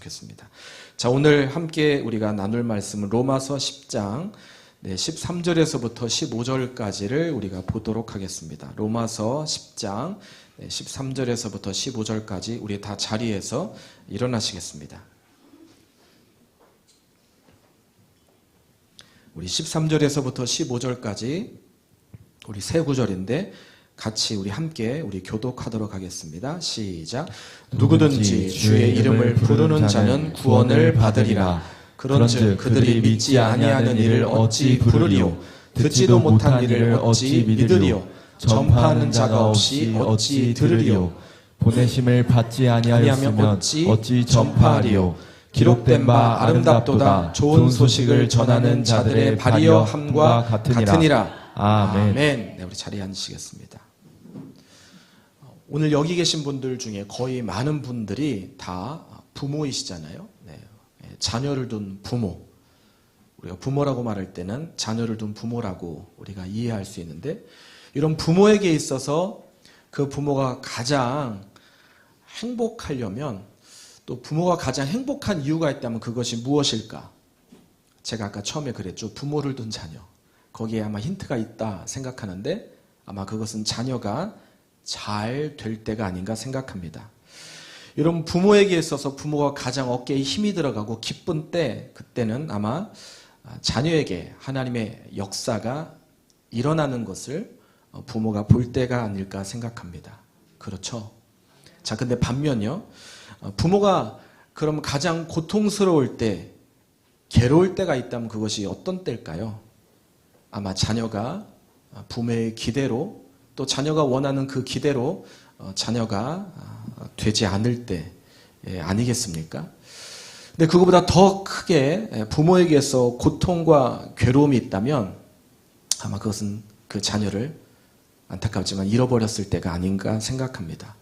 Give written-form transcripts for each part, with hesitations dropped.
좋겠습니다. 자, 오늘 함께 우리가 나눌 말씀은 로마서 10장 13절에서부터 15절까지를 우리가 보도록 하겠습니다. 로마서 10장 13절에서부터 15절까지 우리 다 자리에서 일어나시겠습니다. 우리 13절에서부터 15절까지 우리 세 구절인데 같이 우리 함께 우리 교독하도록 하겠습니다. 시작. 누구든지 주의 이름을 부르는 자는 구원을 받으리라. 그런즉 그들이 믿지 아니하는 이를 어찌 부르리요? 듣지도 못한 이를 어찌 믿으리요? 전파하는 자가 없이 어찌 들으리요? 보내심을 받지 아니하였으면 어찌 전파하리요? 기록된 바 아름답도다. 좋은 소식을 전하는 자들의 발이여 함과 같으니라. 아멘. 네, 우리 자리에 앉으시겠습니다. 오늘 여기 계신 분들 중에 거의 많은 분들이 다 부모이시잖아요. 네. 자녀를 둔 부모. 우리가 부모라고 말할 때는 자녀를 둔 부모라고 우리가 이해할 수 있는데, 이런 부모에게 있어서 그 부모가 가장 행복하려면, 또 부모가 가장 행복한 이유가 있다면 그것이 무엇일까? 제가 아까 처음에 그랬죠. 부모를 둔 자녀. 거기에 아마 힌트가 있다 생각하는데, 아마 그것은 자녀가 잘 될 때가 아닌가 생각합니다. 이런 부모에게 있어서 부모가 가장 어깨에 힘이 들어가고 기쁜 때, 그때는 아마 자녀에게 하나님의 역사가 일어나는 것을 부모가 볼 때가 아닐까 생각합니다. 그렇죠? 자, 근데 반면요, 부모가 그럼 가장 고통스러울 때, 괴로울 때가 있다면 그것이 어떤 때일까요? 아마 자녀가 부모의 기대로, 또 자녀가 원하는 그 기대로 자녀가 되지 않을 때 아니겠습니까? 근데 그거보다 더 크게 부모에게서 고통과 괴로움이 있다면 아마 그것은 그 자녀를 안타깝지만 잃어버렸을 때가 아닌가 생각합니다.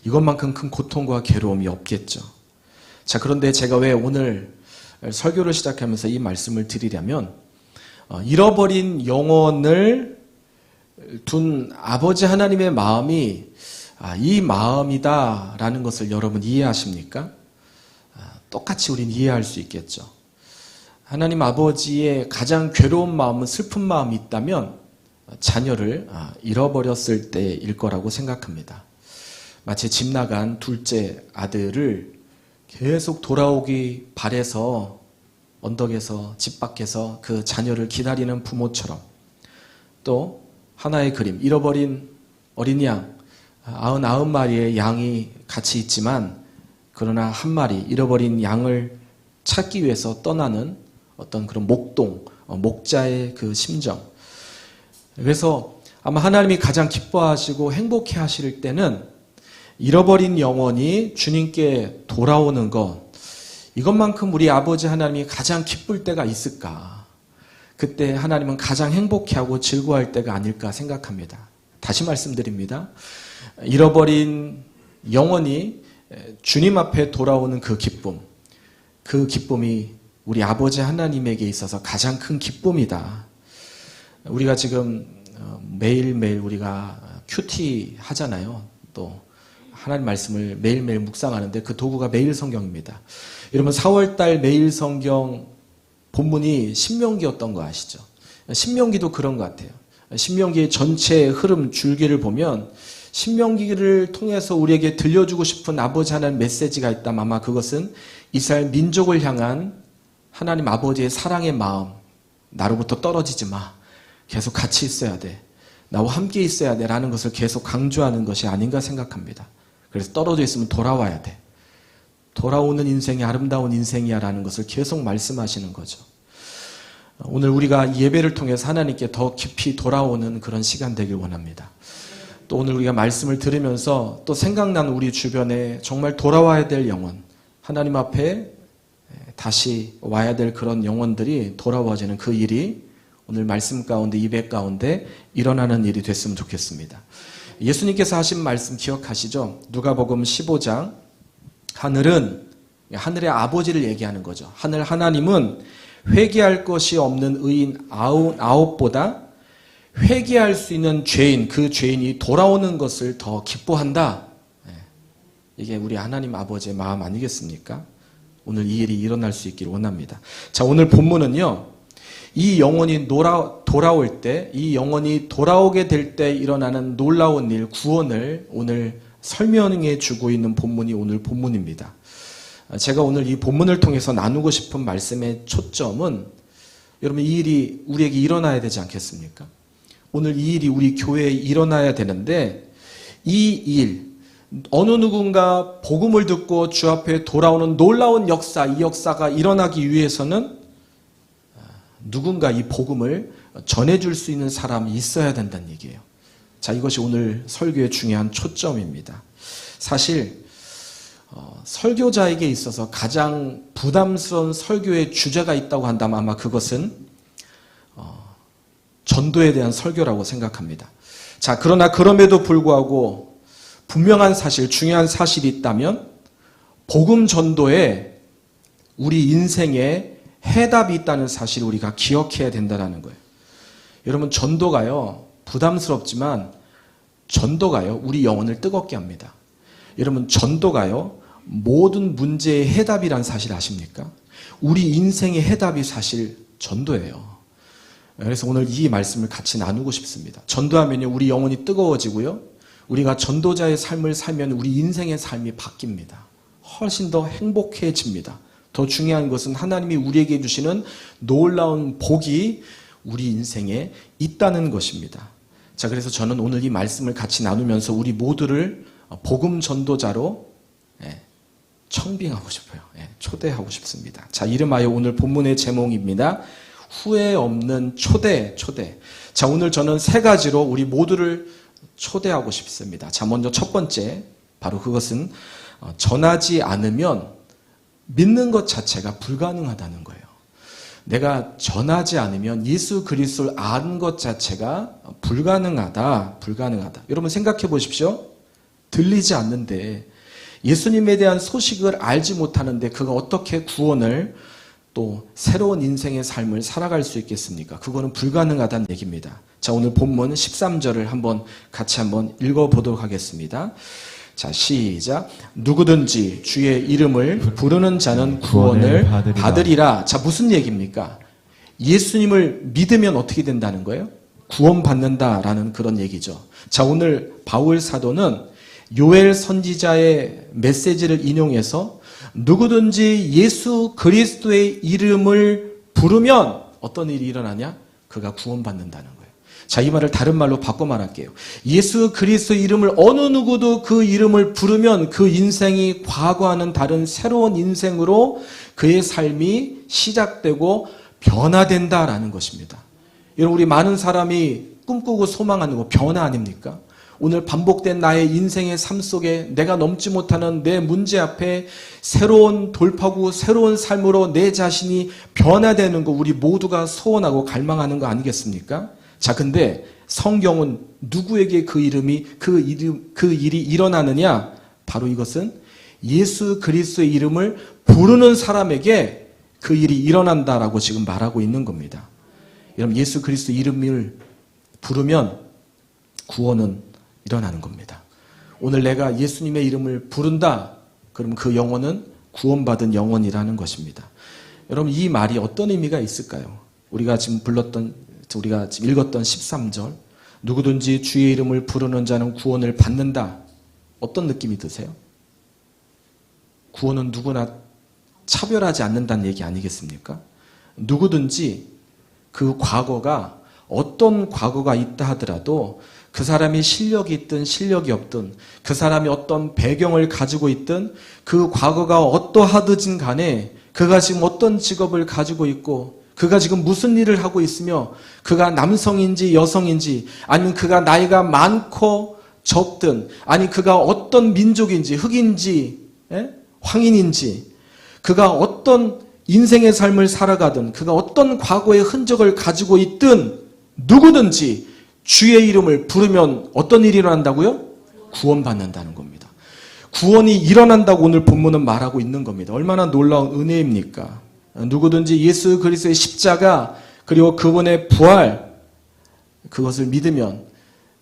이것만큼 큰 고통과 괴로움이 없겠죠. 자, 그런데 제가 왜 오늘 설교를 시작하면서 이 말씀을 드리려면, 잃어버린 영혼을 둔 아버지 하나님의 마음이 이 마음이다라는 것을 여러분 이해하십니까? 똑같이 우린 이해할 수 있겠죠. 하나님 아버지의 가장 괴로운 마음은, 슬픈 마음이 있다면 자녀를 잃어버렸을 때일 거라고 생각합니다. 마치 집 나간 둘째 아들을 계속 돌아오기 바래서 언덕에서, 집 밖에서 그 자녀를 기다리는 부모처럼, 또 하나의 그림, 잃어버린 어린 양 99마리의 양이 같이 있지만, 그러나 한 마리 잃어버린 양을 찾기 위해서 떠나는 어떤 그런 목동, 목자의 그 심정. 그래서 아마 하나님이 가장 기뻐하시고 행복해 하실 때는 잃어버린 영혼이 주님께 돌아오는 것, 이것만큼 우리 아버지 하나님이 가장 기쁠 때가 있을까? 그때 하나님은 가장 행복해하고 즐거워할 때가 아닐까 생각합니다. 다시 말씀드립니다. 잃어버린 영혼이 주님 앞에 돌아오는 그 기쁨, 그 기쁨이 우리 아버지 하나님에게 있어서 가장 큰 기쁨이다. 우리가 지금 매일매일 우리가 큐티 하잖아요. 또 하나님 말씀을 매일매일 묵상하는데 그 도구가 매일 성경입니다. 여러분, 4월달 매일 성경 본문이 신명기였던 거 아시죠? 신명기도 그런 것 같아요. 신명기의 전체 흐름, 줄기를 보면 신명기를 통해서 우리에게 들려주고 싶은 아버지 하나님 메시지가 있다면 아마 그것은 이스라엘 민족을 향한 하나님 아버지의 사랑의 마음, 나로부터 떨어지지 마, 계속 같이 있어야 돼, 나와 함께 있어야 돼 라는 것을 계속 강조하는 것이 아닌가 생각합니다. 그래서 떨어져 있으면 돌아와야 돼, 돌아오는 인생이 아름다운 인생이야 라는 것을 계속 말씀하시는 거죠. 오늘 우리가 예배를 통해서 하나님께 더 깊이 돌아오는 그런 시간 되길 원합니다. 또 오늘 우리가 말씀을 들으면서 또 생각나는 우리 주변에 정말 돌아와야 될 영혼, 하나님 앞에 다시 와야 될 그런 영혼들이 돌아와지는 그 일이 오늘 말씀 가운데, 예배 가운데 일어나는 일이 됐으면 좋겠습니다. 예수님께서 하신 말씀 기억하시죠? 누가복음 15장, 하늘의 아버지를 얘기하는 거죠. 하늘 하나님은 회개할 것이 없는 의인 99보다 회개할 수 있는 죄인, 그 죄인이 돌아오는 것을 더 기뻐한다. 이게 우리 하나님 아버지의 마음 아니겠습니까? 오늘 이 일이 일어날 수 있기를 원합니다. 자, 오늘 본문은요, 이 영혼이 돌아올 때, 이 영혼이 돌아오게 될 때 일어나는 놀라운 일, 구원을 오늘 설명해 주고 있는 본문이 오늘 본문입니다. 제가 오늘 이 본문을 통해서 나누고 싶은 말씀의 초점은, 여러분, 이 일이 우리에게 일어나야 되지 않겠습니까? 오늘 이 일이 우리 교회에 일어나야 되는데, 이 일, 어느 누군가 복음을 듣고 주 앞에 돌아오는 놀라운 역사, 이 역사가 일어나기 위해서는 누군가 이 복음을 전해줄 수 있는 사람이 있어야 된다는 얘기예요. 자, 이것이 오늘 설교의 중요한 초점입니다. 사실 설교자에게 있어서 가장 부담스러운 설교의 주제가 있다고 한다면 아마 그것은 전도에 대한 설교라고 생각합니다. 자, 그러나 그럼에도 불구하고 분명한 사실, 중요한 사실이 있다면 복음 전도에 우리 인생에 해답이 있다는 사실을 우리가 기억해야 된다는 거예요. 여러분, 전도가요, 부담스럽지만 전도가요, 우리 영혼을 뜨겁게 합니다. 여러분, 전도가요, 모든 문제의 해답이라는 사실 아십니까? 우리 인생의 해답이 사실 전도예요. 그래서 오늘 이 말씀을 같이 나누고 싶습니다. 전도하면요, 우리 영혼이 뜨거워지고요, 우리가 전도자의 삶을 살면 우리 인생의 삶이 바뀝니다. 훨씬 더 행복해집니다. 더 중요한 것은 하나님이 우리에게 주시는 놀라운 복이 우리 인생에 있다는 것입니다. 자, 그래서 저는 오늘 이 말씀을 같이 나누면서 우리 모두를 복음 전도자로 청빙하고 싶어요. 초대하고 싶습니다. 자, 이름하여 오늘 본문의 제목입니다. 후회 없는 초대. 자, 오늘 저는 세 가지로 우리 모두를 초대하고 싶습니다. 자, 먼저 첫 번째, 바로 그것은 전하지 않으면 믿는 것 자체가 불가능하다는 거예요. 내가 전하지 않으면 예수 그리스도를 아는 것 자체가 불가능하다. 여러분 생각해 보십시오. 들리지 않는데, 예수님에 대한 소식을 알지 못하는데 그가 어떻게 구원을, 또 새로운 인생의 삶을 살아갈 수 있겠습니까? 그거는 불가능하다는 얘기입니다. 자, 오늘 본문 13절을 같이 읽어보도록 하겠습니다. 자, 시작. 누구든지 주의 이름을 부르는 자는 구원을 받으리라. 자, 무슨 얘기입니까? 예수님을 믿으면 어떻게 된다는 거예요? 구원받는다라는 그런 얘기죠. 자, 오늘 바울 사도는 요엘 선지자의 메시지를 인용해서 누구든지 예수 그리스도의 이름을 부르면 어떤 일이 일어나냐? 그가 구원받는다는 거예요. 자, 이 말을 다른 말로 바꿔 말할게요. 예수 그리스도의 이름을 어느 누구도 그 이름을 부르면 그 인생이 과거와는 다른 새로운 인생으로 그의 삶이 시작되고 변화된다라는 것입니다. 여러분, 우리 많은 사람이 꿈꾸고 소망하는 거 변화 아닙니까? 오늘 반복된 나의 인생의 삶 속에 내가 넘지 못하는 내 문제 앞에 새로운 돌파구, 새로운 삶으로 내 자신이 변화되는 거 우리 모두가 소원하고 갈망하는 거 아니겠습니까? 자, 근데 성경은 누구에게 그 일이 일어나느냐? 바로 이것은 예수 그리스도의 이름을 부르는 사람에게 그 일이 일어난다라고 지금 말하고 있는 겁니다. 여러분, 예수 그리스도 이름을 부르면 구원은 일어나는 겁니다. 오늘 내가 예수님의 이름을 부른다, 그러면 그 영혼은 구원받은 영혼이라는 것입니다. 여러분, 이 말이 어떤 의미가 있을까요? 우리가 지금 읽었던 13절, 누구든지 주의 이름을 부르는 자는 구원을 받는다. 어떤 느낌이 드세요? 구원은 누구나 차별하지 않는다는 얘기 아니겠습니까? 누구든지 그 과거가 어떤 과거가 있다 하더라도 그 사람이 실력이 있든 실력이 없든 그 사람이 어떤 배경을 가지고 있든 그 과거가 어떠하든 간에 그가 지금 어떤 직업을 가지고 있고 그가 지금 무슨 일을 하고 있으며 그가 남성인지 여성인지 아니면 그가 나이가 많고 적든 아니 그가 어떤 민족인지 흑인지 황인인지 그가 어떤 인생의 삶을 살아가든 그가 어떤 과거의 흔적을 가지고 있든 누구든지 주의 이름을 부르면 어떤 일이 일어난다고요? 구원받는다는 겁니다. 구원이 일어난다고 오늘 본문은 말하고 있는 겁니다. 얼마나 놀라운 은혜입니까? 누구든지 예수 그리스도의 십자가 그리고 그분의 부활 그것을 믿으면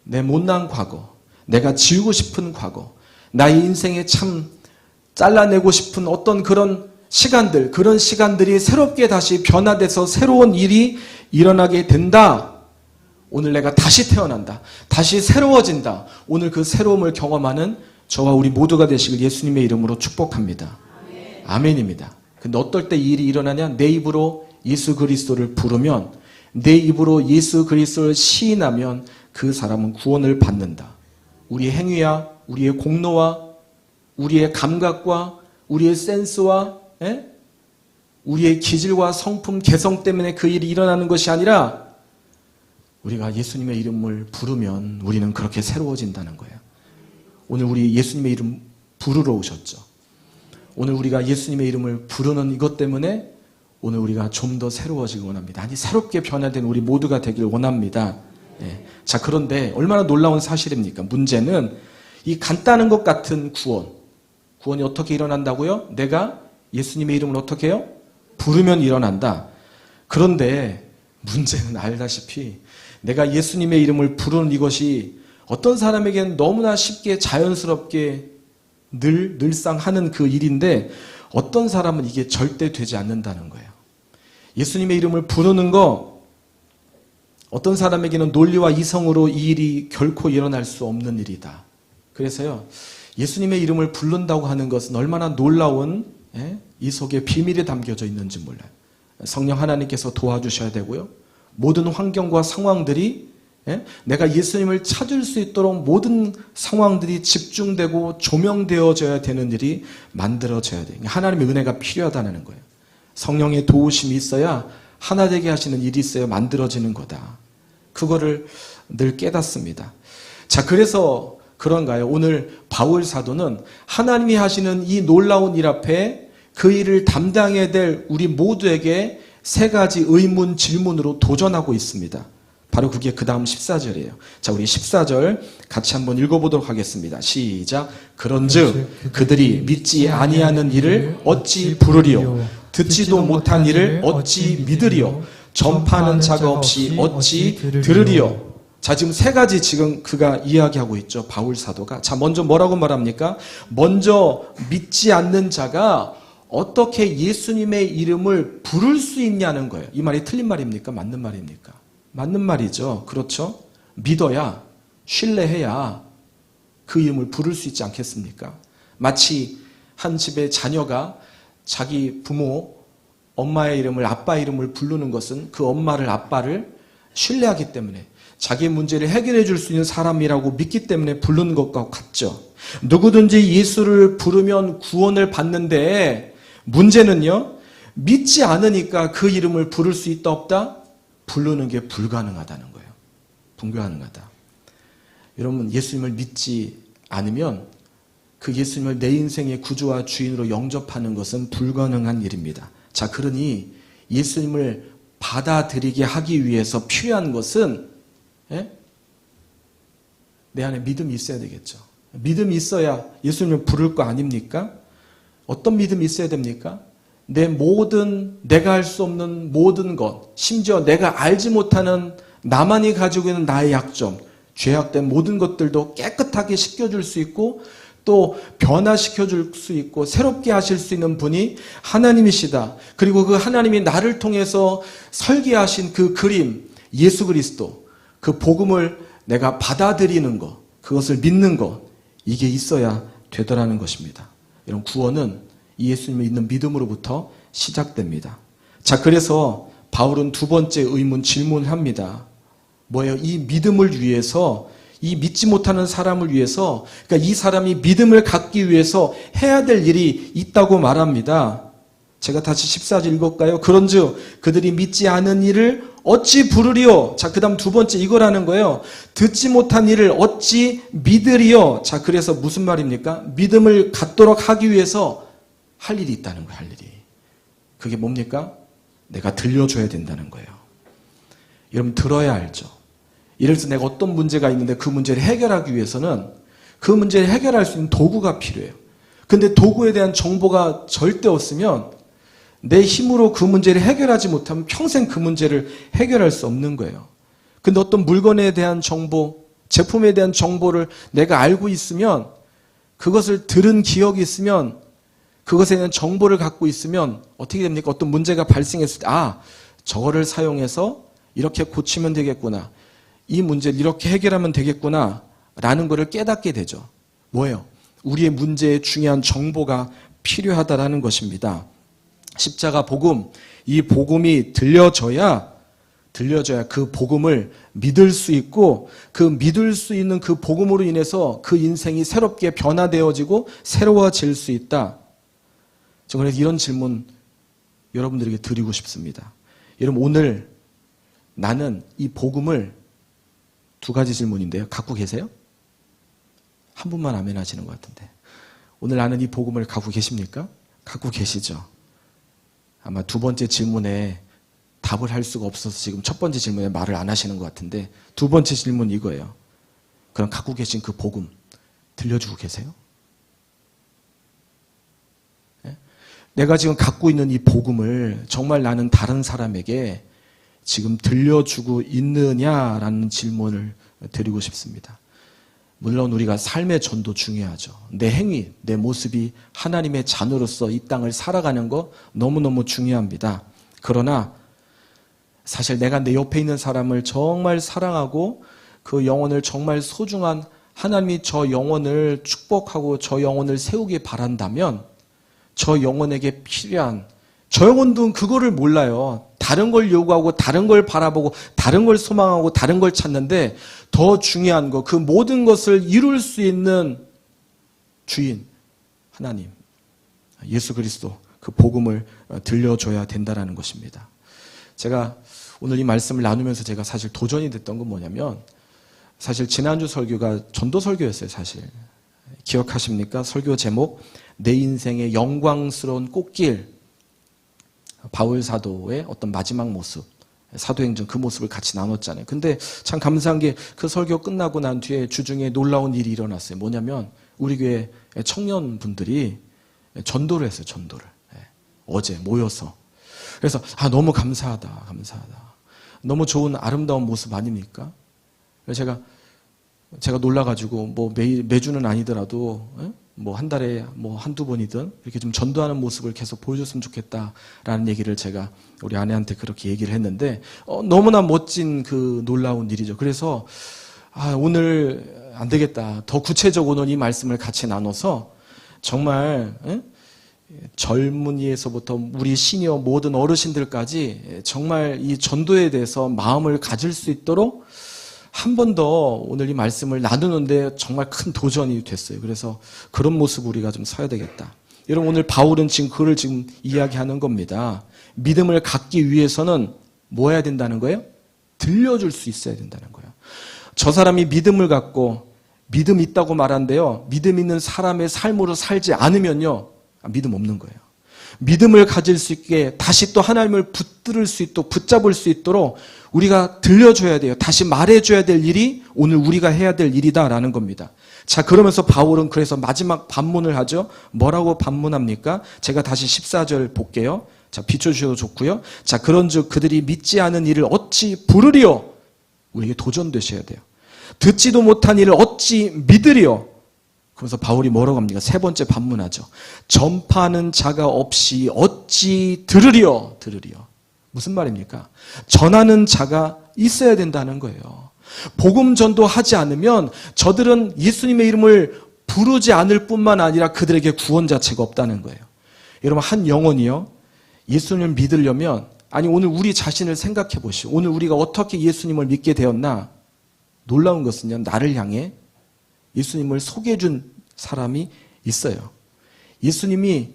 내 못난 과거, 내가 지우고 싶은 과거, 나의 인생에 참 잘라내고 싶은 어떤 그런 시간들, 그런 시간들이 새롭게 다시 변화돼서 새로운 일이 일어나게 된다. 오늘 내가 다시 태어난다. 다시 새로워진다. 오늘 그 새로움을 경험하는 저와 우리 모두가 되시길 예수님의 이름으로 축복합니다. 아멘입니다. 근데 어떨 때 이 일이 일어나냐? 내 입으로 예수 그리스도를 부르면, 내 입으로 예수 그리스도를 시인하면 그 사람은 구원을 받는다. 우리의 행위야, 우리의 공로와 우리의 감각과 우리의 센스와 우리의 기질과 성품, 개성 때문에 그 일이 일어나는 것이 아니라 우리가 예수님의 이름을 부르면 우리는 그렇게 새로워진다는 거예요. 오늘 우리 예수님의 이름 부르러 오셨죠. 오늘 우리가 예수님의 이름을 부르는 이것 때문에 오늘 우리가 좀 더 새로워지길 원합니다. 아니, 새롭게 변화된 우리 모두가 되길 원합니다. 예. 자, 그런데 얼마나 놀라운 사실입니까? 문제는 이 간단한 것 같은 구원이 어떻게 일어난다고요? 내가 예수님의 이름을 어떻게 해요? 부르면 일어난다. 그런데 문제는 알다시피 내가 예수님의 이름을 부르는 이것이 어떤 사람에게는 너무나 쉽게 자연스럽게 늘상 하는 그 일인데 어떤 사람은 이게 절대 되지 않는다는 거예요. 예수님의 이름을 부르는 거 어떤 사람에게는 논리와 이성으로 이 일이 결코 일어날 수 없는 일이다. 그래서요, 예수님의 이름을 부른다고 하는 것은 얼마나 놀라운 이 속에 비밀이 담겨져 있는지 몰라요. 성령 하나님께서 도와주셔야 되고요. 모든 환경과 상황들이 내가 예수님을 찾을 수 있도록 모든 상황들이 집중되고 조명되어져야 되는 일이 만들어져야 돼요. 하나님의 은혜가 필요하다는 거예요. 성령의 도우심이 있어야 하나 되게 하시는 일이 있어야 만들어지는 거다. 그거를 늘 깨닫습니다. 자, 그래서 그런가요? 오늘 바울 사도는 하나님이 하시는 이 놀라운 일 앞에 그 일을 담당해야 될 우리 모두에게 세 가지 의문 질문으로 도전하고 있습니다. 바로 그게 그 다음 14절이에요. 자, 우리 14절 같이 한번 읽어보도록 하겠습니다. 시작. 그런즉 그들이 믿지 아니하는 일을 어찌 부르리요? 듣지도 못한 일을 어찌 믿으리요? 전파하는 자가 없이 어찌 들으리요? 자, 지금 세 가지 지금 그가 이야기하고 있죠. 바울 사도가. 자, 먼저 뭐라고 말합니까? 먼저 믿지 않는 자가 어떻게 예수님의 이름을 부를 수 있냐는 거예요. 이 말이 틀린 말입니까? 맞는 말입니까? 맞는 말이죠. 그렇죠? 믿어야, 신뢰해야 그 이름을 부를 수 있지 않겠습니까? 마치 한 집의 자녀가 자기 부모, 엄마의 이름을, 아빠 이름을 부르는 것은 그 엄마를, 아빠를 신뢰하기 때문에 자기 문제를 해결해 줄 수 있는 사람이라고 믿기 때문에 부르는 것과 같죠. 누구든지 예수를 부르면 구원을 받는데 문제는요, 믿지 않으니까 그 이름을 부를 수 있다 없다? 부르는 게 불가능하다는 거예요. 불가능하다. 여러분, 예수님을 믿지 않으면 그 예수님을 내 인생의 구주와 주인으로 영접하는 것은 불가능한 일입니다. 자, 그러니 예수님을 받아들이게 하기 위해서 필요한 것은 내 안에 믿음이 있어야 되겠죠. 믿음이 있어야 예수님을 부를 거 아닙니까? 어떤 믿음이 있어야 됩니까? 내가 할 수 없는 모든 것, 심지어 내가 알지 못하는 나만이 가지고 있는 나의 약점, 죄악된 모든 것들도 깨끗하게 씻겨줄 수 있고 또 변화시켜줄 수 있고 새롭게 하실 수 있는 분이 하나님이시다. 그리고 그 하나님이 나를 통해서 설계하신 그 그림, 예수 그리스도, 그 복음을 내가 받아들이는 것, 그것을 믿는 것, 이게 있어야 되더라는 것입니다. 이런 구원은 예수님을 믿는 믿음으로부터 시작됩니다. 자, 그래서 바울은 두 번째 의문 질문을 합니다. 뭐예요? 이 믿음을 위해서, 이 믿지 못하는 사람을 위해서, 그러니까 이 사람이 믿음을 갖기 위해서 해야 될 일이 있다고 말합니다. 제가 다시 14절 읽을까요? 그런즉 그들이 믿지 않은 일을 어찌 부르리요? 자, 그 다음 두 번째 이거라는 거예요. 듣지 못한 일을 어찌 믿으리요? 자, 그래서 무슨 말입니까? 믿음을 갖도록 하기 위해서 할 일이 있다는 거예요. 할 일이. 그게 뭡니까? 내가 들려줘야 된다는 거예요. 여러분, 들어야 알죠. 예를 들어서 내가 어떤 문제가 있는데 그 문제를 해결하기 위해서는 그 문제를 해결할 수 있는 도구가 필요해요. 근데 도구에 대한 정보가 절대 없으면 내 힘으로 그 문제를 해결하지 못하면 평생 그 문제를 해결할 수 없는 거예요. 근데 어떤 물건에 대한 정보, 제품에 대한 정보를 내가 알고 있으면, 그것을 들은 기억이 있으면 그것에 대한 정보를 갖고 있으면 어떻게 됩니까? 어떤 문제가 발생했을 때 저거를 사용해서 이렇게 고치면 되겠구나. 이 문제를 이렇게 해결하면 되겠구나 라는 것을 깨닫게 되죠. 뭐예요? 우리의 문제에 중요한 정보가 필요하다라는 것입니다. 십자가 복음, 이 복음이 들려져야 그 복음을 믿을 수 있고 그 믿을 수 있는 그 복음으로 인해서 그 인생이 새롭게 변화되어지고 새로워질 수 있다. 저는 그래서 이런 질문 여러분들에게 드리고 싶습니다. 여러분 오늘 나는 이 복음을 두 가지 질문인데요. 갖고 계세요? 한 분만 아멘 하시는 것 같은데. 오늘 나는 이 복음을 갖고 계십니까? 갖고 계시죠? 아마 두 번째 질문에 답을 할 수가 없어서 지금 첫 번째 질문에 말을 안 하시는 것 같은데 두 번째 질문 이거예요. 그럼 갖고 계신 그 복음 들려주고 계세요? 네? 내가 지금 갖고 있는 이 복음을 정말 나는 다른 사람에게 지금 들려주고 있느냐라는 질문을 드리고 싶습니다. 물론 우리가 삶의 전도 중요하죠. 내 행위, 내 모습이 하나님의 자녀로서 이 땅을 살아가는 거 너무너무 중요합니다. 그러나 사실 내가 내 옆에 있는 사람을 정말 사랑하고 그 영혼을 정말 소중한 하나님이 저 영혼을 축복하고 저 영혼을 세우길 바란다면 저 영혼에게 필요한 저 영혼도 그거를 몰라요. 다른 걸 요구하고 다른 걸 바라보고 다른 걸 소망하고 다른 걸 찾는데 더 중요한 거 그 모든 것을 이룰 수 있는 주인 하나님 예수 그리스도 그 복음을 들려줘야 된다는 것입니다. 제가 오늘 이 말씀을 나누면서 제가 사실 도전이 됐던 건 뭐냐면 사실 지난주 설교가 전도 설교였어요. 사실 기억하십니까? 설교 제목 내 인생의 영광스러운 꽃길 바울 사도의 어떤 마지막 모습 사도행전 그 모습을 같이 나눴잖아요. 근데 참 감사한 게 그 설교 끝나고 난 뒤에 주중에 놀라운 일이 일어났어요. 뭐냐면 우리 교회 청년분들이 전도를 했어요. 전도를. 어제 모여서. 그래서 너무 감사하다. 너무 좋은 아름다운 모습 아닙니까? 제가 놀라가지고 뭐 매주는 아니더라도 뭐 한 달에 뭐 한두 번이든 이렇게 좀 전도하는 모습을 계속 보여줬으면 좋겠다라는 얘기를 제가 우리 아내한테 그렇게 얘기를 했는데 너무나 멋진 그 놀라운 일이죠. 그래서 오늘 안 되겠다. 더 구체적으로 이 말씀을 같이 나눠서 정말 젊은이에서부터 우리 시니어 모든 어르신들까지 정말 이 전도에 대해서 마음을 가질 수 있도록 한 번 더 오늘 이 말씀을 나누는데 정말 큰 도전이 됐어요. 그래서 그런 모습 우리가 좀 서야 되겠다. 여러분 오늘 바울은 지금 그걸 지금 이야기하는 겁니다. 믿음을 갖기 위해서는 뭐 해야 된다는 거예요? 들려줄 수 있어야 된다는 거예요. 저 사람이 믿음을 갖고 믿음 있다고 말한대요. 믿음 있는 사람의 삶으로 살지 않으면요. 믿음 없는 거예요. 믿음을 가질 수 있게 다시 또 하나님을 붙들을 수 있도록 붙잡을 수 있도록 우리가 들려줘야 돼요. 다시 말해줘야 될 일이 오늘 우리가 해야 될 일이다라는 겁니다. 자, 그러면서 바울은 그래서 마지막 반문을 하죠. 뭐라고 반문합니까? 제가 다시 14절 볼게요. 자, 비춰주셔도 좋고요. 자, 그런즉 그들이 믿지 않은 일을 어찌 부르리요? 우리에게 도전되셔야 돼요. 듣지도 못한 일을 어찌 믿으리요? 그래서 바울이 뭐라고 합니까? 세 번째 반문하죠. 전파하는 자가 없이 어찌 들으리요? 무슨 말입니까? 전하는 자가 있어야 된다는 거예요. 복음 전도하지 않으면 저들은 예수님의 이름을 부르지 않을 뿐만 아니라 그들에게 구원 자체가 없다는 거예요. 여러분 한 영혼이요. 예수님을 믿으려면 오늘 우리 자신을 생각해 보시오. 오늘 우리가 어떻게 예수님을 믿게 되었나? 놀라운 것은요. 나를 향해 예수님을 소개해 준 사람이 있어요. 예수님이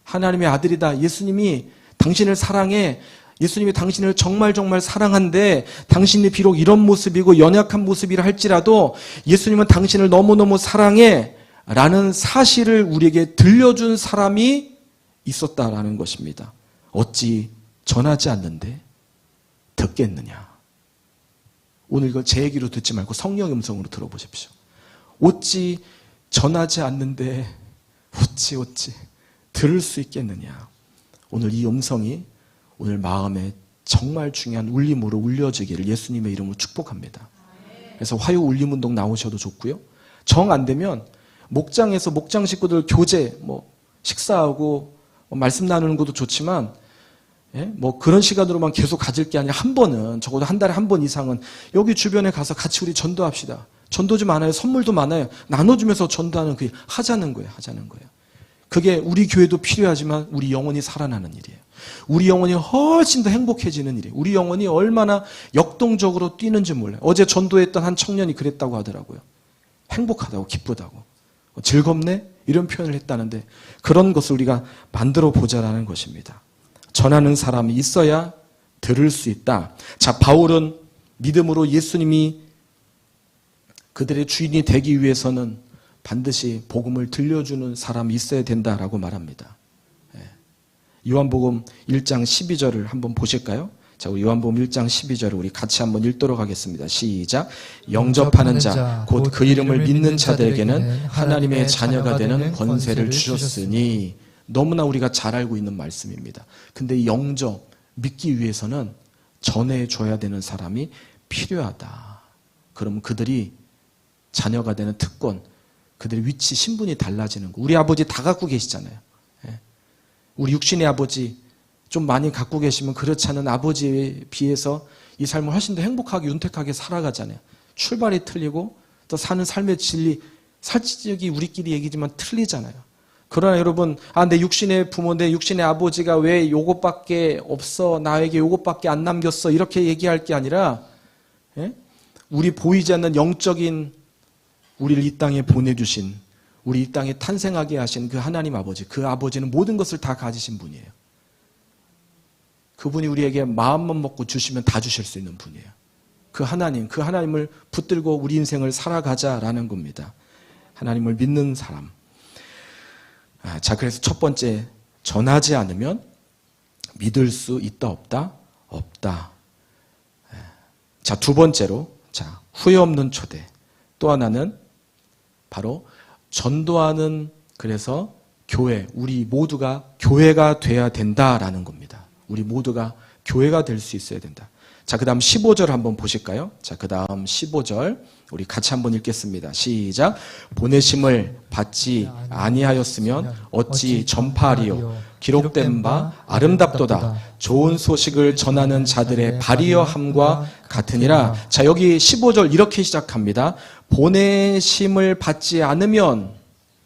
하나님의 아들이다. 예수님이 당신을 사랑해. 예수님이 당신을 정말 사랑한데 당신이 비록 이런 모습이고 연약한 모습이라 할지라도 예수님은 당신을 너무너무 사랑해 라는 사실을 우리에게 들려준 사람이 있었다라는 것입니다. 어찌 전하지 않는데 듣겠느냐. 오늘 이거 제 얘기로 듣지 말고 성령의 음성으로 들어보십시오. 어찌 전하지 않는데 어찌 들을 수 있겠느냐. 오늘 이 음성이 오늘 마음에 정말 중요한 울림으로 울려지기를 예수님의 이름으로 축복합니다. 그래서 화요 울림운동 나오셔도 좋고요. 정 안 되면 목장에서 목장 식구들 교제 식사하고 말씀 나누는 것도 좋지만 뭐 그런 시간으로만 계속 가질 게 아니라 한 번은 적어도 한 달에 한 번 이상은 여기 주변에 가서 같이 우리 전도합시다. 전도지 많아요. 선물도 많아요. 나눠주면서 전도하는 그 하자는 거예요. 그게 우리 교회도 필요하지만 우리 영혼이 살아나는 일이에요. 우리 영혼이 훨씬 더 행복해지는 일이에요. 우리 영혼이 얼마나 역동적으로 뛰는지 몰라요. 어제 전도했던 한 청년이 그랬다고 하더라고요. 행복하다고, 기쁘다고, 즐겁네? 이런 표현을 했다는데 그런 것을 우리가 만들어 보자라는 것입니다. 전하는 사람이 있어야 들을 수 있다. 자, 바울은 믿음으로 예수님이 그들의 주인이 되기 위해서는 반드시 복음을 들려주는 사람이 있어야 된다라고 말합니다. 요한복음 1장 12절을 한번 보실까요? 자, 우리 요한복음 1장 12절을 우리 같이 한번 읽도록 하겠습니다. 시작. 영접하는 자, 곧 그 이름을 믿는 자들에게는 하나님의 자녀가 되는 권세를 주셨으니. 너무나 우리가 잘 알고 있는 말씀입니다. 근데 이 영접, 믿기 위해서는 전해줘야 되는 사람이 필요하다. 그러면 그들이 자녀가 되는 특권, 그들의 위치, 신분이 달라지는 거. 우리 아버지 다 갖고 계시잖아요. 우리 육신의 아버지 좀 많이 갖고 계시면 그렇지 않은 아버지에 비해서 이 삶을 훨씬 더 행복하게 윤택하게 살아가잖아요. 출발이 틀리고 또 사는 삶의 진리, 살찌적이 우리끼리 얘기지만 틀리잖아요. 그러나 여러분, 내 육신의 부모, 내 육신의 아버지가 왜 요것밖에 없어, 나에게 요것밖에 안 남겼어, 이렇게 얘기할 게 아니라 우리 보이지 않는 영적인 우리를 이 땅에 보내주신, 우리 이 땅에 탄생하게 하신 그 하나님 아버지, 그 아버지는 모든 것을 다 가지신 분이에요. 그분이 우리에게 마음만 먹고 주시면 다 주실 수 있는 분이에요. 그 하나님을 붙들고 우리 인생을 살아가자라는 겁니다. 하나님을 믿는 사람. 자, 그래서 첫 번째, 전하지 않으면 믿을 수 있다, 없다? 없다. 자, 두 번째로, 자, 후회 없는 초대. 또 하나는 바로 전도하는, 그래서 교회, 우리 모두가 교회가 돼야 된다라는 겁니다. 우리 모두가 교회가 될 수 있어야 된다. 자, 그 다음 15절 한번 보실까요? 자, 그 다음 15절 우리 같이 한번 읽겠습니다. 시작. 보내심을 받지 아니하였으면 어찌 전파하리요. 기록된 바 아름답도다. 좋은 소식을 전하는 자들의 발이여함과 같으니라. 자, 여기 15절 이렇게 시작합니다. 보내심을 받지 않으면,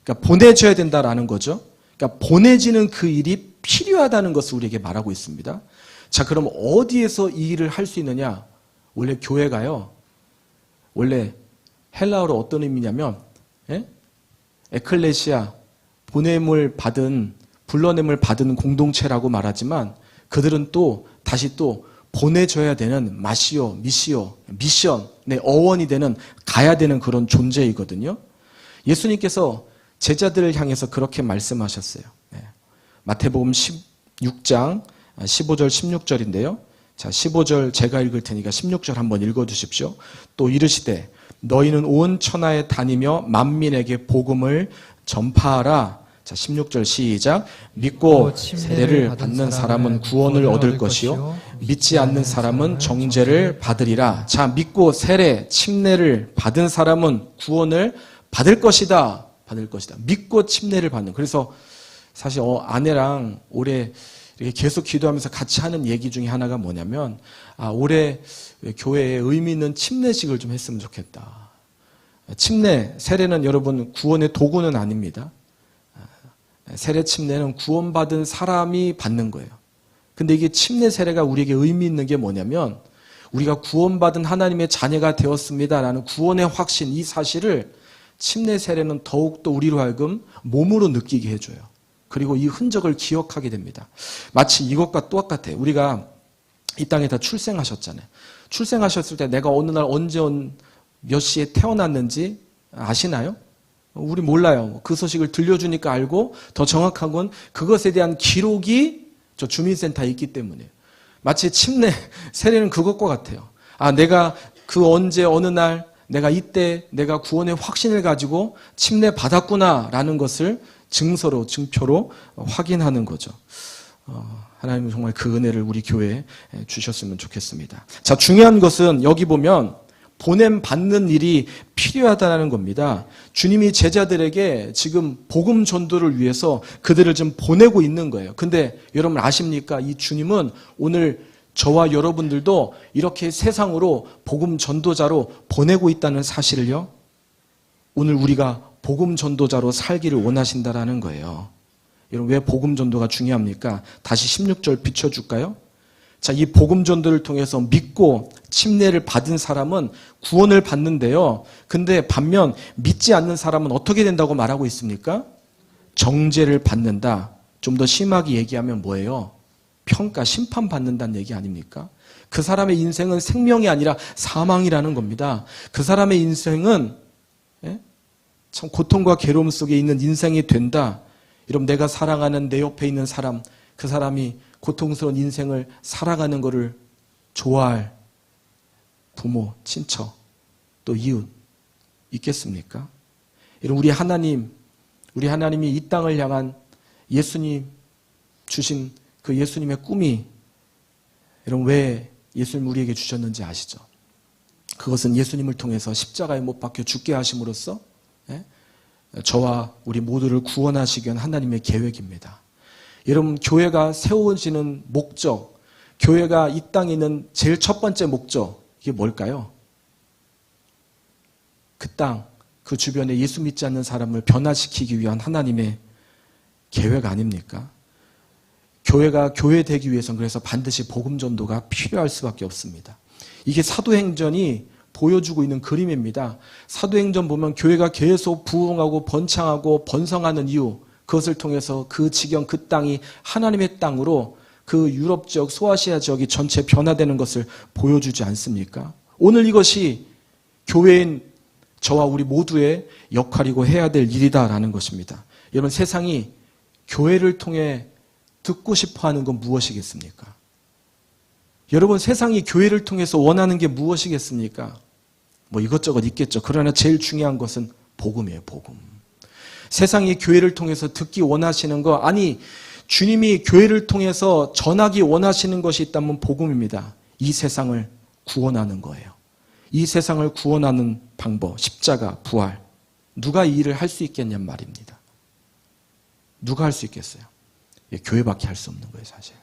그러니까 보내줘야 된다라는 거죠. 그러니까 보내지는 그 일이 필요하다는 것을 우리에게 말하고 있습니다. 자, 그럼 어디에서 이 일을 할 수 있느냐? 원래 교회가요, 원래 헬라어로 어떤 의미냐면, 에클레시아, 불러냄을 받은 공동체라고 말하지만, 그들은 또 다시 또 보내줘야 되는 마시오, 미션의 어원이 되는, 가야 되는 그런 존재이거든요. 예수님께서 제자들을 향해서 그렇게 말씀하셨어요. 마태복음 16장 15절 16절인데요. 자, 15절 제가 읽을 테니까 16절 한번 읽어주십시오. 또 이르시되 너희는 온 천하에 다니며 만민에게 복음을 전파하라. 자, 16절 시작. 믿고 세례를 받는 사람은 구원을 얻을 것이요 믿지 않는 사람은 정죄를 받으리라. 자, 믿고 세례, 침례를 받은 사람은 구원을 받을 것이다. 믿고 침례를 받는. 그래서 사실 아내랑 올해 이렇게 계속 기도하면서 같이 하는 얘기 중에 하나가 뭐냐면, 올해 교회에 의미 있는 침례식을 좀 했으면 좋겠다. 세례는 여러분 구원의 도구는 아닙니다. 세례 침례는 구원받은 사람이 받는 거예요. 근데 이게 침례 세례가 우리에게 의미 있는 게 뭐냐면, 우리가 구원받은 하나님의 자녀가 되었습니다라는 구원의 확신, 이 사실을 침례 세례는 더욱더 우리로 하여금 몸으로 느끼게 해줘요. 그리고 이 흔적을 기억하게 됩니다. 마치 이것과 똑같아요. 우리가 이 땅에 다 출생하셨잖아요. 출생하셨을 때 내가 어느 날 언제 몇 시에 태어났는지 아시나요? 우리 몰라요. 그 소식을 들려주니까 알고, 더 정확한 건 그것에 대한 기록이 저 주민센터에 있기 때문이에요. 마치 침례, 세례는 그것과 같아요. 내가 그 언제 어느 날 내가 이때 내가 구원의 확신을 가지고 침례 받았구나라는 것을 증표로 확인하는 거죠. 하나님은 정말 그 은혜를 우리 교회에 주셨으면 좋겠습니다. 자, 중요한 것은 여기 보면 보냄 받는 일이 필요하다는 겁니다. 주님이 제자들에게 지금 복음 전도를 위해서 그들을 좀 보내고 있는 거예요. 근데 여러분 아십니까? 이 주님은 오늘 저와 여러분들도 이렇게 세상으로 복음 전도자로 보내고 있다는 사실을요. 오늘 우리가 복음 전도자로 살기를 원하신다라는 거예요. 여러분 왜 복음 전도가 중요합니까? 다시 16절 비춰줄까요? 자, 이 복음 전도를 통해서 믿고 침례를 받은 사람은 구원을 받는데요. 근데 반면 믿지 않는 사람은 어떻게 된다고 말하고 있습니까? 정죄를 받는다. 좀 더 심하게 얘기하면 뭐예요? 평가, 심판받는다는 얘기 아닙니까? 그 사람의 인생은 생명이 아니라 사망이라는 겁니다. 그 사람의 인생은 참 고통과 괴로움 속에 있는 인생이 된다. 여러분 내가 사랑하는 내 옆에 있는 사람, 그 사람이 고통스러운 인생을 살아가는 것을 좋아할 부모, 친척, 또 이웃 있겠습니까? 여러분 우리 하나님이 이 땅을 향한 예수님 주신 그 예수님의 꿈이 여러분 왜 예수님 우리에게 주셨는지 아시죠? 그것은 예수님을 통해서 십자가에 못 박혀 죽게 하심으로써 저와 우리 모두를 구원하시기 위한 하나님의 계획입니다. 여러분 교회가 세워지는 목적, 교회가 이 땅에 있는 제일 첫 번째 목적 이게 뭘까요? 그 땅, 그 주변에 예수 믿지 않는 사람을 변화시키기 위한 하나님의 계획 아닙니까? 교회가 교회되기 위해서는 그래서 반드시 복음 전도가 필요할 수밖에 없습니다. 이게 사도행전이 보여주고 있는 그림입니다. 사도행전 보면 교회가 계속 부흥하고 번창하고 번성하는 이유, 그것을 통해서 그 지경, 그 땅이 하나님의 땅으로 그 유럽 지역, 소아시아 지역이 전체 변화되는 것을 보여주지 않습니까? 오늘 이것이 교회인 저와 우리 모두의 역할이고 해야 될 일이다라는 것입니다. 여러분 세상이 교회를 통해 듣고 싶어하는 건 무엇이겠습니까? 여러분 세상이 교회를 통해서 원하는 게 무엇이겠습니까? 뭐 이것저것 있겠죠. 그러나 제일 중요한 것은 복음이에요. 복음. 세상이 교회를 통해서 듣기 원하시는 거 아니 주님이 교회를 통해서 전하기 원하시는 것이 있다면 복음입니다. 이 세상을 구원하는 거예요. 이 세상을 구원하는 방법, 십자가, 부활. 누가 이 일을 할 수 있겠냔 말입니다. 누가 할 수 있겠어요? 교회밖에 할 수 없는 거예요, 사실.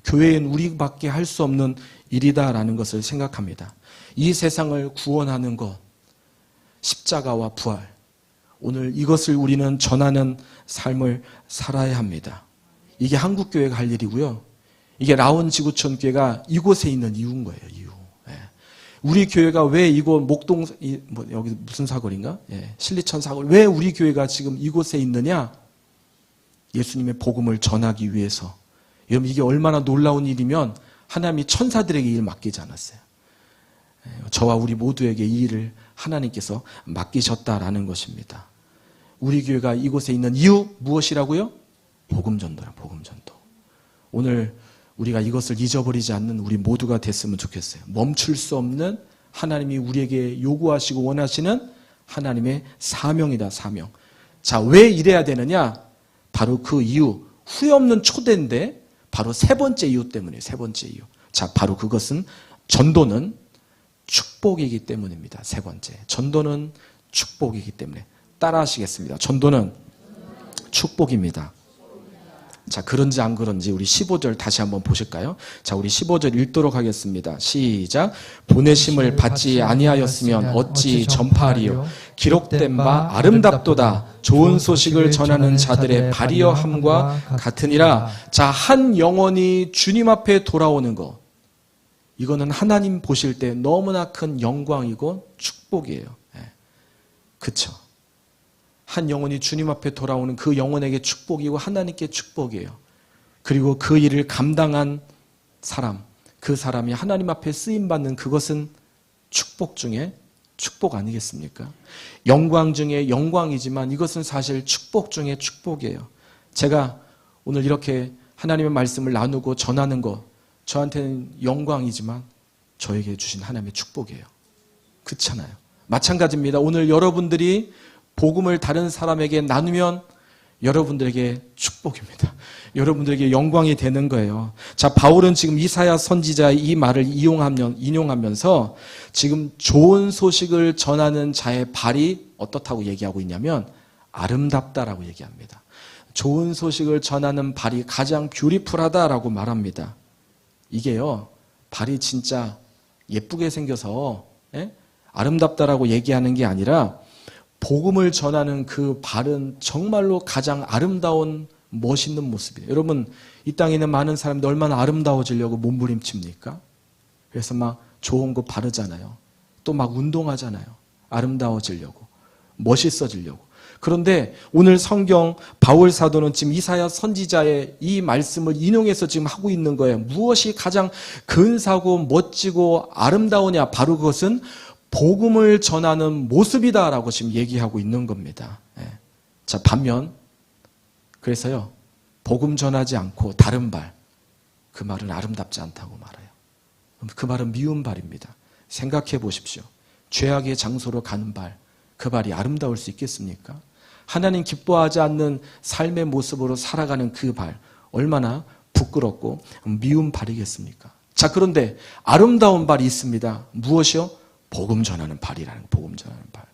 교회는 우리밖에 할 수 없는 일이다라는 것을 생각합니다. 이 세상을 구원하는 것, 십자가와 부활. 오늘 이것을 우리는 전하는 삶을 살아야 합니다. 이게 한국교회가 할 일이고요. 이게 라온 지구촌 교회가 이곳에 있는 이유인 거예요, 이유. 우리 교회가 왜 이곳 목동, 여기 무슨 사거리인가? 신리천 사거리. 왜 우리 교회가 지금 이곳에 있느냐? 예수님의 복음을 전하기 위해서. 여러분 이게 얼마나 놀라운 일이면 하나님이 천사들에게 일 맡기지 않았어요. 저와 우리 모두에게 이 일을 하나님께서 맡기셨다라는 것입니다. 우리 교회가 이곳에 있는 이유 무엇이라고요? 복음 전도라, 복음 전도. 오늘 우리가 이것을 잊어버리지 않는 우리 모두가 됐으면 좋겠어요. 멈출 수 없는 하나님이 우리에게 요구하시고 원하시는 하나님의 사명이다, 사명. 자, 왜 이래야 되느냐? 바로 그 이유, 후회 없는 초대인데 바로 세 번째 이유 때문이에요. 세 번째 이유. 자, 바로 그것은 전도는 축복이기 때문입니다. 세 번째. 전도는 축복이기 때문에. 따라하시겠습니다. 전도는 축복입니다. 자, 그런지 안 그런지 우리 15절 다시 한번 보실까요? 자, 우리 15절 읽도록 하겠습니다. 시작. 보내심을 받지 아니하였으면 어찌 전파하리요. 기록된 바 아름답도다. 좋은 소식을 전하는 자들의 발이여 함과 같으니라. 자, 한 영혼이 주님 앞에 돌아오는 것. 이거는 하나님 보실 때 너무나 큰 영광이고 축복이에요. 그쵸? 한 영혼이 주님 앞에 돌아오는 그 영혼에게 축복이고 하나님께 축복이에요. 그리고 그 일을 감당한 사람, 그 사람이 하나님 앞에 쓰임받는 그것은 축복 중에 축복 아니겠습니까? 영광 중에 영광이지만 이것은 사실 축복 중에 축복이에요. 제가 오늘 이렇게 하나님의 말씀을 나누고 전하는 것, 저한테는 영광이지만 저에게 주신 하나님의 축복이에요. 그렇잖아요. 마찬가지입니다. 오늘 여러분들이 복음을 다른 사람에게 나누면 여러분들에게 축복입니다. 여러분들에게 영광이 되는 거예요. 자, 바울은 지금 이사야 선지자의 이 말을 인용하면서 지금 좋은 소식을 전하는 자의 발이 어떻다고 얘기하고 있냐면 아름답다라고 얘기합니다. 좋은 소식을 전하는 발이 가장 뷰티풀하다라고 말합니다. 이게요, 발이 진짜 예쁘게 생겨서 아름답다라고 얘기하는 게 아니라 복음을 전하는 그 발은 정말로 가장 아름다운 멋있는 모습이에요. 여러분, 이 땅에 있는 많은 사람들 얼마나 아름다워지려고 몸부림칩니까? 그래서 막 좋은 거 바르잖아요. 또 막 운동하잖아요. 아름다워지려고, 멋있어지려고. 그런데 오늘 성경 바울 사도는 지금 이사야 선지자의 이 말씀을 인용해서 지금 하고 있는 거예요. 무엇이 가장 근사하고 멋지고 아름다우냐? 바로 그것은 복음을 전하는 모습이다라고 지금 얘기하고 있는 겁니다. 자, 반면 그래서요, 복음 전하지 않고 다른 발, 그 말은 아름답지 않다고 말해요. 그 말은 미운 발입니다. 생각해 보십시오. 죄악의 장소로 가는 발, 그 발이 아름다울 수 있겠습니까? 하나님 기뻐하지 않는 삶의 모습으로 살아가는 그 발, 얼마나 부끄럽고 미운 발이겠습니까? 자, 그런데 아름다운 발이 있습니다. 무엇이요? 복음 전하는 발이라는, 복음 전하는 발.